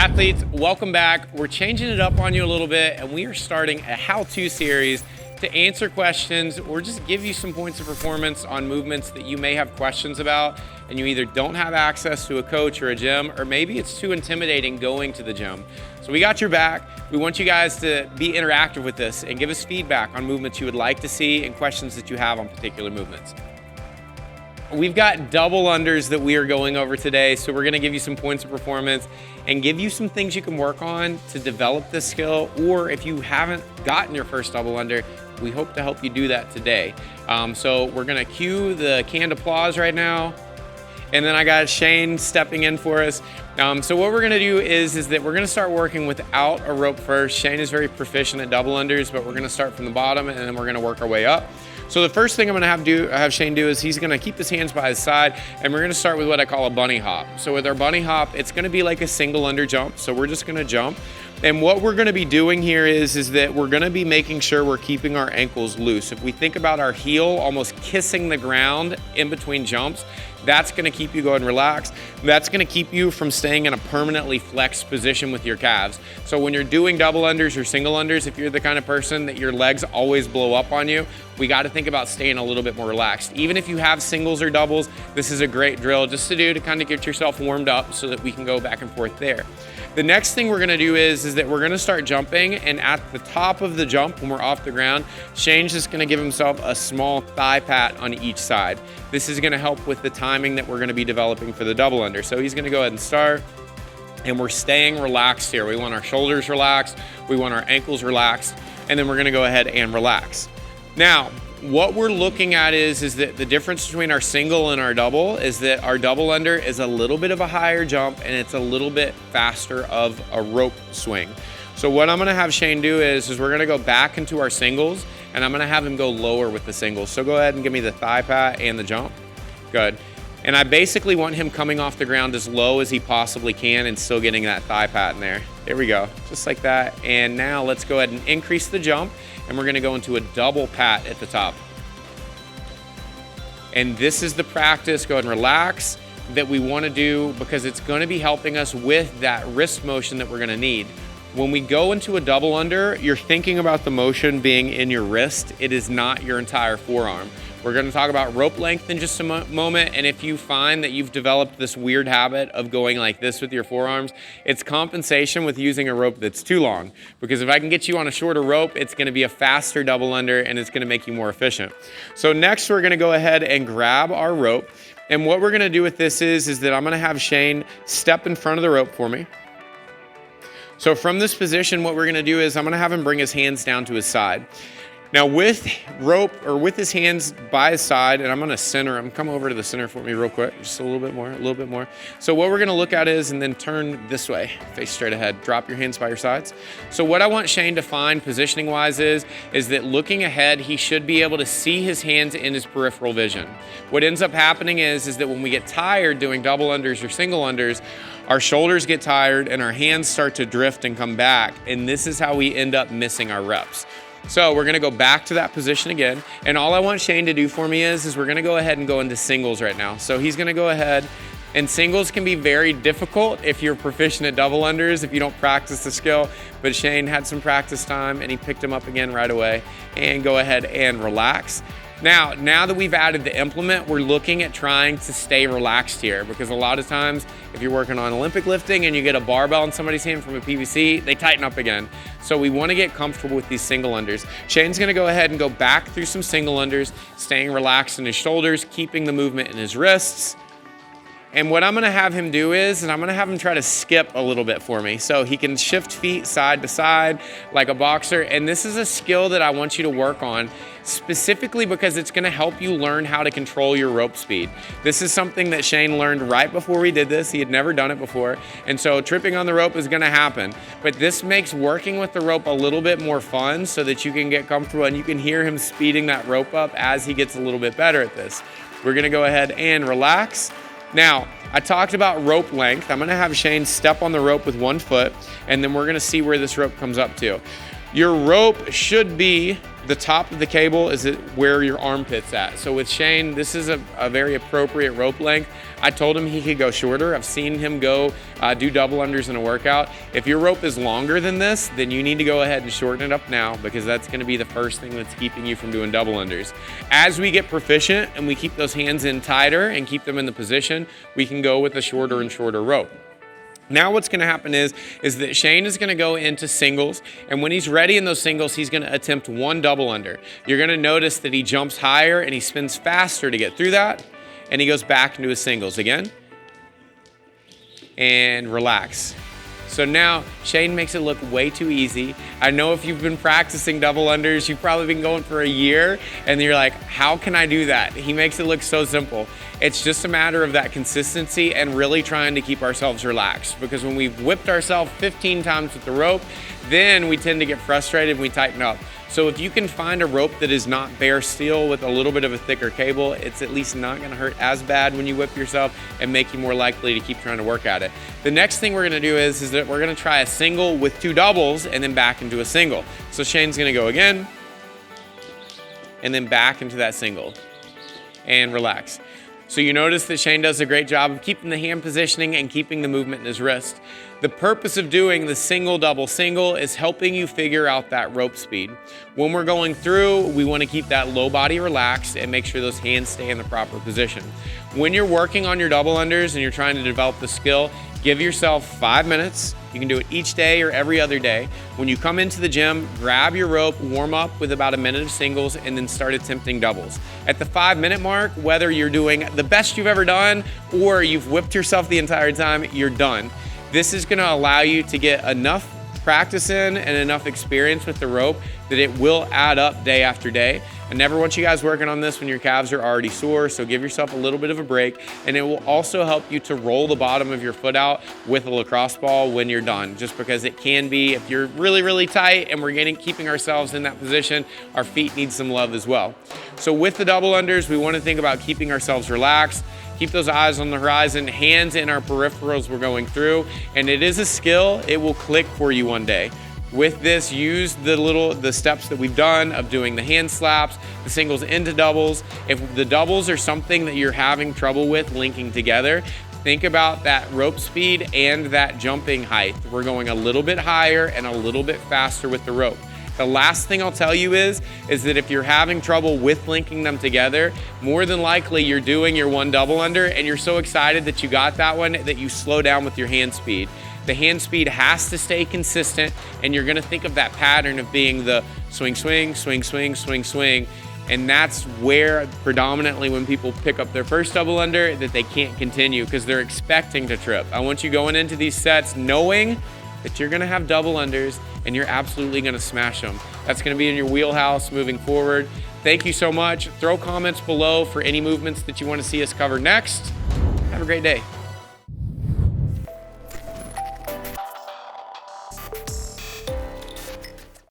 Athletes, welcome back. We're changing it up on you a little bit, and we are starting a how-to series to answer questions or just give you some points of performance on movements that you may have questions about, and you either don't have access to a coach or a gym, or maybe it's too intimidating going to the gym. So we got your back. We want you guys to be interactive with this and give us feedback on movements you would like to see and questions that you have on particular movements. We've got double unders that we are going over today, so we're gonna give you some points of performance and give you some things you can work on to develop this skill, or if you haven't gotten your first double under, we hope to help you do that today. So we're gonna cue the canned applause right now, and then I got Shane stepping in for us. So what we're gonna do is that we're gonna start working without a rope first. Shane is very proficient at double unders, but we're gonna start from the bottom and then we're gonna work our way up. So the first thing I'm gonna have Shane do is he's gonna keep his hands by his side, and we're gonna start with what I call a bunny hop. So with our bunny hop, it's gonna be like a single under jump. So we're just gonna jump. And what we're gonna be doing here is that we're gonna be making sure we're keeping our ankles loose. If we think about our heel almost kissing the ground in between jumps, that's gonna keep you going relaxed. That's gonna keep you from staying in a permanently flexed position with your calves. So when you're doing double unders or single unders, if you're the kind of person that your legs always blow up on you, we gotta think about staying a little bit more relaxed. Even if you have singles or doubles, this is a great drill just to do to kind of get yourself warmed up so that we can go back and forth there. The next thing we're gonna do is that we're gonna start jumping, and at the top of the jump, when we're off the ground, Shane's just gonna give himself a small thigh pat on each side. This is gonna help with the timing that we're gonna be developing for the double under. So he's gonna go ahead and start, and we're staying relaxed here. We want our shoulders relaxed, we want our ankles relaxed, and then we're gonna go ahead and relax. Now, what we're looking at is that the difference between our single and our double is that our double under is a little bit of a higher jump and it's a little bit faster of a rope swing. So what I'm gonna have Shane do is we're gonna go back into our singles, and I'm gonna have him go lower with the singles. So go ahead and give me the thigh pat and the jump. Good. And I basically want him coming off the ground as low as he possibly can and still getting that thigh pat in there. There we go, just like that. And now let's go ahead and increase the jump, and we're gonna go into a double pat at the top. And this is the practice, go ahead and relax, that we wanna do, because it's gonna be helping us with that wrist motion that we're gonna need. When we go into a double under, you're thinking about the motion being in your wrist. It is not your entire forearm. We're gonna talk about rope length in just a moment, and if you find that you've developed this weird habit of going like this with your forearms, it's compensation with using a rope that's too long. Because if I can get you on a shorter rope, it's gonna be a faster double under, and it's gonna make you more efficient. So next, we're gonna go ahead and grab our rope, and what we're gonna do with this is that I'm gonna have Shane step in front of the rope for me. So from this position, what we're gonna do is I'm gonna have him bring his hands down to his side. Now with rope, or with his hands by his side, and I'm gonna center him, come over to the center for me real quick, just a little bit more, a little bit more. So what we're gonna look at is, and then turn this way, face straight ahead, drop your hands by your sides. So what I want Shane to find positioning wise is that looking ahead, he should be able to see his hands in his peripheral vision. What ends up happening is that when we get tired doing double unders or single unders, our shoulders get tired and our hands start to drift and come back, and this is how we end up missing our reps. So we're gonna go back to that position again, and all I want Shane to do for me is we're gonna go ahead and go into singles right now. So he's gonna go ahead, and singles can be very difficult if you're proficient at double unders, if you don't practice the skill, but Shane had some practice time and he picked them up again right away. And go ahead and relax. Now that we've added the implement, we're looking at trying to stay relaxed here, because a lot of times if you're working on Olympic lifting and you get a barbell in somebody's hand from a PVC, they tighten up again. So we want to get comfortable with these single unders. Shane's gonna go ahead and go back through some single unders, staying relaxed in his shoulders, keeping the movement in his wrists. And what I'm gonna have him do is, I'm gonna have him try to skip a little bit for me. So he can shift feet side to side like a boxer. And this is a skill that I want you to work on, specifically because it's gonna help you learn how to control your rope speed. This is something that Shane learned right before we did this. He had never done it before. And so tripping on the rope is gonna happen. But this makes working with the rope a little bit more fun so that you can get comfortable, and you can hear him speeding that rope up as he gets a little bit better at this. We're gonna go ahead and relax. Now, I talked about rope length. I'm gonna have Shane step on the rope with one foot, and then we're gonna see where this rope comes up to. Your rope should be, the top of the cable is where your armpit's at. So with Shane, this is a very appropriate rope length. I told him he could go shorter. I've seen him go do double unders in a workout. If your rope is longer than this, then you need to go ahead and shorten it up now, because that's gonna be the first thing that's keeping you from doing double unders. As we get proficient and we keep those hands in tighter and keep them in the position, we can go with a shorter and shorter rope. Now what's gonna happen is that Shane is gonna go into singles, and when he's ready in those singles, he's gonna attempt one double under. You're gonna notice that he jumps higher and he spins faster to get through that, and he goes back into his singles again, and relax. So now Shane makes it look way too easy. I know if you've been practicing double unders, you've probably been going for a year, and you're like, how can I do that? He makes it look so simple. It's just a matter of that consistency and really trying to keep ourselves relaxed, because when we've whipped ourselves 15 times with the rope, then we tend to get frustrated and we tighten up. So if you can find a rope that is not bare steel with a little bit of a thicker cable, it's at least not gonna hurt as bad when you whip yourself and make you more likely to keep trying to work at it. The next thing we're gonna do is that we're gonna try a single with two doubles and then back into a single. So Shane's gonna go again, and then back into that single, and relax. So you notice that Shane does a great job of keeping the hand positioning and keeping the movement in his wrist. The purpose of doing the single, double, single is helping you figure out that rope speed. When we're going through, we want to keep that low body relaxed and make sure those hands stay in the proper position. When you're working on your double unders and you're trying to develop the skill, give yourself 5 minutes. You can do it each day or every other day. When you come into the gym, grab your rope, warm up with about a minute of singles, and then start attempting doubles. At the 5-minute mark, whether you're doing the best you've ever done or you've whipped yourself the entire time, you're done. This is gonna allow you to get enough practice in and enough experience with the rope that it will add up day after day. I never want you guys working on this when your calves are already sore, so give yourself a little bit of a break, and it will also help you to roll the bottom of your foot out with a lacrosse ball when you're done, just because it can be, if you're really, really tight and we're keeping ourselves in that position, our feet need some love as well. So with the double unders, we want to think about keeping ourselves relaxed, keep those eyes on the horizon, hands in our peripherals we're going through, and it is a skill. It will click for you one day. With this, use the steps that we've done of doing the hand slaps, the singles into doubles. If the doubles are something that you're having trouble with linking together, think about that rope speed and that jumping height. We're going a little bit higher and a little bit faster with the rope. The last thing I'll tell you is that if you're having trouble with linking them together, more than likely you're doing your one double under and you're so excited that you got that one that you slow down with your hand speed. The hand speed has to stay consistent, and you're gonna think of that pattern of being the swing, swing, swing, swing, swing, swing. And that's where predominantly when people pick up their first double under that they can't continue because they're expecting to trip. I want you going into these sets knowing that you're gonna have double unders and you're absolutely gonna smash them. That's gonna be in your wheelhouse moving forward. Thank you so much. Throw comments below for any movements that you wanna see us cover next. Have a great day.